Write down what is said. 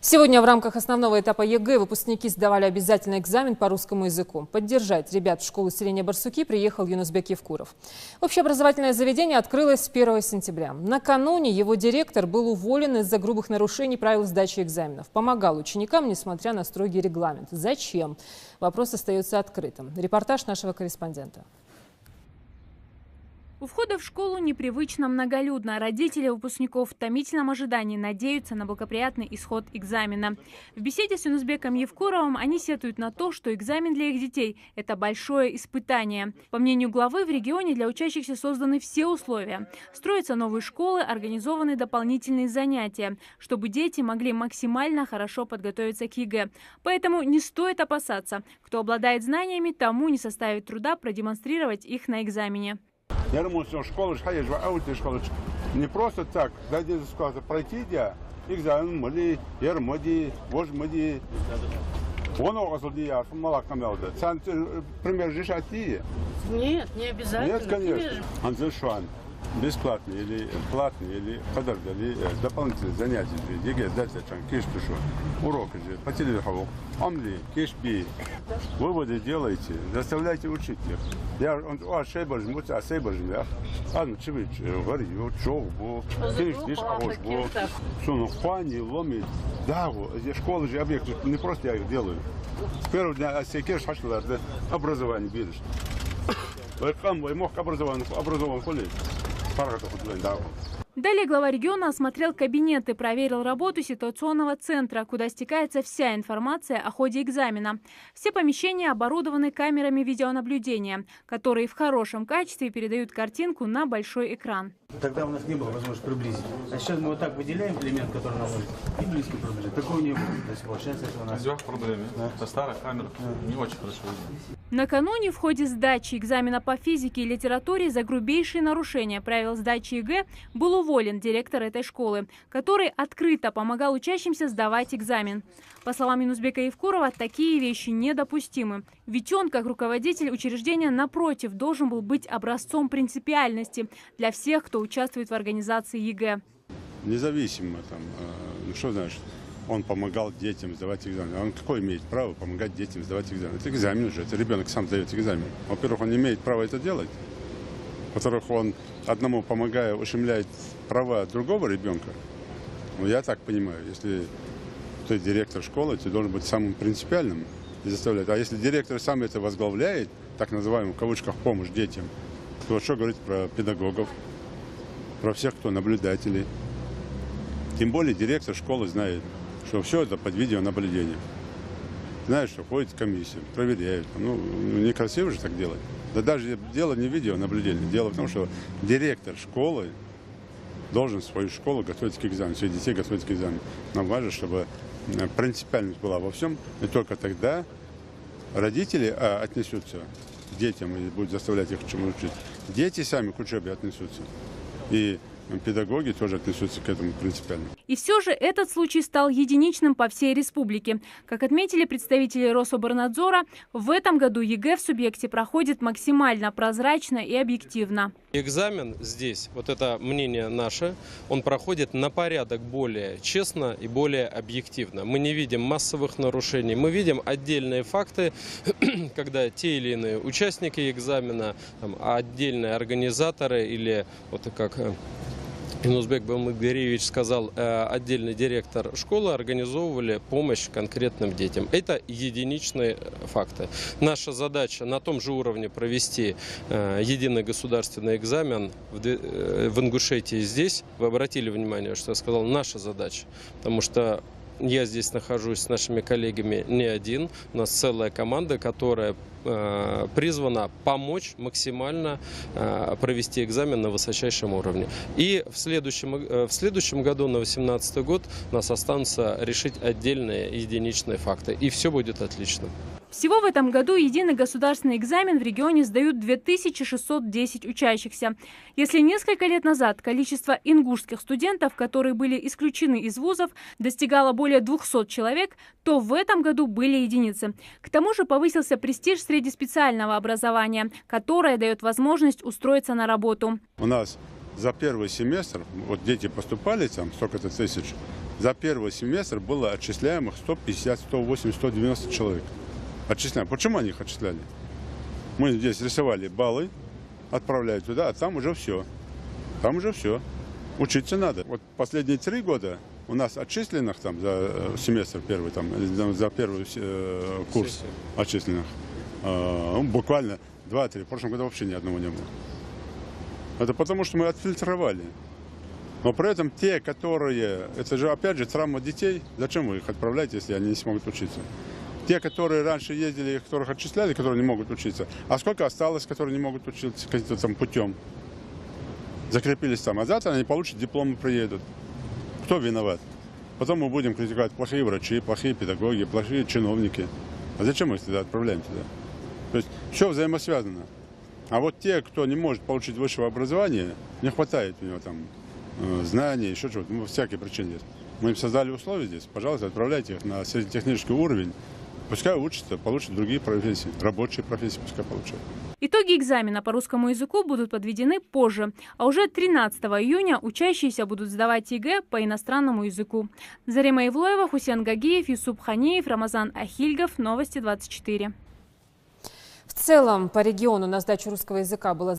Сегодня в рамках основного этапа ЕГЭ выпускники сдавали обязательный экзамен по русскому языку. Поддержать ребят в школу селения Барсуки приехал Юнусбек Евкуров. Общеобразовательное заведение открылось 1 сентября. Накануне его директор был уволен из-за грубых нарушений правил сдачи экзаменов. Помогал ученикам, несмотря на строгий регламент. Зачем? Вопрос остается открытым. Репортаж нашего корреспондента. У входа в школу непривычно многолюдно. Родители выпускников в томительном ожидании надеются на благоприятный исход экзамена. В беседе с Юнусбеком Евкуровым они сетуют на то, что экзамен для их детей – это большое испытание. По мнению главы, в регионе для учащихся созданы все условия. Строятся новые школы, организованы дополнительные занятия, чтобы дети могли максимально хорошо подготовиться к ЕГЭ. Поэтому не стоит опасаться. Кто обладает знаниями, тому не составит труда продемонстрировать их на экзамене. Я думаю, что школа не просто так, дайте пройти экзамен, моли, ермоди, вожмоди. Он оказался малакамелда. Пример решати? Нет, не обязательно. Нет, конечно. Анзешван. Бесплатные или платные, или подожди, или дополнительные занятия. ЕГЭ, дальше, киш пишу. Уроки же, по телевизору. Амли, киш би. Выводы делайте, заставляйте учить их. Я ошибок жмут, ошибок жмут. Ну чевич, говори, чогбу, киш ошибу. Что хвани, ломит. Да, школы же объекты, не просто я их делаю. С первого дня киш хашлар, образование видишь. Образован колледж. Далее глава региона осмотрел кабинеты, проверил работу ситуационного центра, куда стекается вся информация о ходе экзамена. Все помещения оборудованы камерами видеонаблюдения, которые в хорошем качестве передают картинку на большой экран. Тогда у нас не было возможности приблизить. А сейчас мы вот так выделяем элемент, который нам может и близко приближать. Такого не было до сих пор. Сейчас это у нас... проблемы. Это старая камера. Не очень хорошо видно. Накануне в ходе сдачи экзамена по физике и литературе за грубейшие нарушения правил сдачи ЕГЭ был уволен директор этой школы, который открыто помогал учащимся сдавать экзамен. По словам Юнусбека Евкурова, такие вещи недопустимы. Ведь он, как руководитель учреждения, напротив, должен был быть образцом принципиальности для всех, кто участвует в организации ЕГЭ. Независимо, что значит, он помогал детям сдавать экзамен. Он какое имеет право помогать детям сдавать экзамен? Это экзамен уже, это ребенок сам сдает экзамен. Во-первых, он не имеет права это делать. Во-вторых, он одному помогая ущемляет права другого ребенка. Ну, я так понимаю, если ты директор школы, ты должен быть самым принципиальным и заставлять. А если директор сам это возглавляет, так называемую в кавычках помощь детям, то что говорить про педагогов, про всех, кто наблюдатели. Тем более директор школы знает, что все это под видеонаблюдением. Знает, что ходит комиссия, проверяют. Ну, некрасиво же так делать. Да даже дело не в видеонаблюдении. Дело в том, что директор школы должен свою школу готовить к экзамену, своих детей готовить к экзамену. Нам важно, чтобы принципиальность была во всем, и только тогда родители отнесутся к детям и будут заставлять их чему учить. Дети сами к учебе отнесутся. И педагоги тоже отнесутся к этому принципиально. И все же этот случай стал единичным по всей республике. Как отметили представители Рособорнадзора, в этом году ЕГЭ в субъекте проходит максимально прозрачно и объективно. Экзамен здесь, вот это мнение наше, он проходит на порядок более честно и более объективно. Мы не видим массовых нарушений, мы видим отдельные факты, когда те или иные участники экзамена, отдельные организаторы или вот как Юнусбек Баймагдариевич сказал, отдельный директор школы организовывали помощь конкретным детям. Это единичные факты. Наша задача на том же уровне провести единый государственный экзамен в Ингушетии здесь. Вы обратили внимание, что я сказал, наша задача, потому что я здесь нахожусь с нашими коллегами не один. У нас целая команда, которая призвана помочь максимально провести экзамен на высочайшем уровне. И в следующем году, на 2018 год, у нас останутся решить отдельные единичные факты. И все будет отлично. Всего в этом году единый государственный экзамен в регионе сдают 2610 учащихся. Если несколько лет назад количество ингушских студентов, которые были исключены из вузов, достигало более 200 человек, то в этом году были единицы. К тому же повысился престиж среди специального образования, которое дает возможность устроиться на работу. У нас за первый семестр, вот дети поступали, там столько-то тысяч, За первый семестр было отчисляемых 150, 180, 190 человек. Отчисляем. Почему они их отчисляли? Мы здесь рисовали баллы, отправляли туда, а там уже все. Там уже все. Учиться надо. Вот последние 3 года у нас отчисленных там за семестр первый, там, или за первый курс отчисленных буквально 2-3. В прошлом году вообще ни одного не было. Это потому, что мы отфильтровали. Но при этом те, которые... Это же опять же травма детей. Зачем вы их отправляете, если они не смогут учиться? Те, которые раньше ездили, которых отчисляли, которые не могут учиться. А сколько осталось, которые не могут учиться каким-то там путем? Закрепились там. А завтра они получат дипломы, приедут. Кто виноват? Потом мы будем критиковать плохие врачи, плохие педагоги, плохие чиновники. А зачем мы их тогда отправляем туда? То есть все взаимосвязано. А вот те, кто не может получить высшего образования, не хватает у него там знаний, еще чего-то, всякие причины есть. Мы им создали условия здесь, пожалуйста, отправляйте их на среднетехнический уровень. Пускай учатся, получат другие профессии, рабочие профессии пускай получают. Итоги экзамена по русскому языку будут подведены позже, а уже 13 июня учащиеся будут сдавать ЕГЭ по иностранному языку. Зарима Ивлоева, Хусен Гагиев, Юсуп Ханиев, Рамазан Ахильгов. Новости 24. В целом, по региону на сдачу русского языка было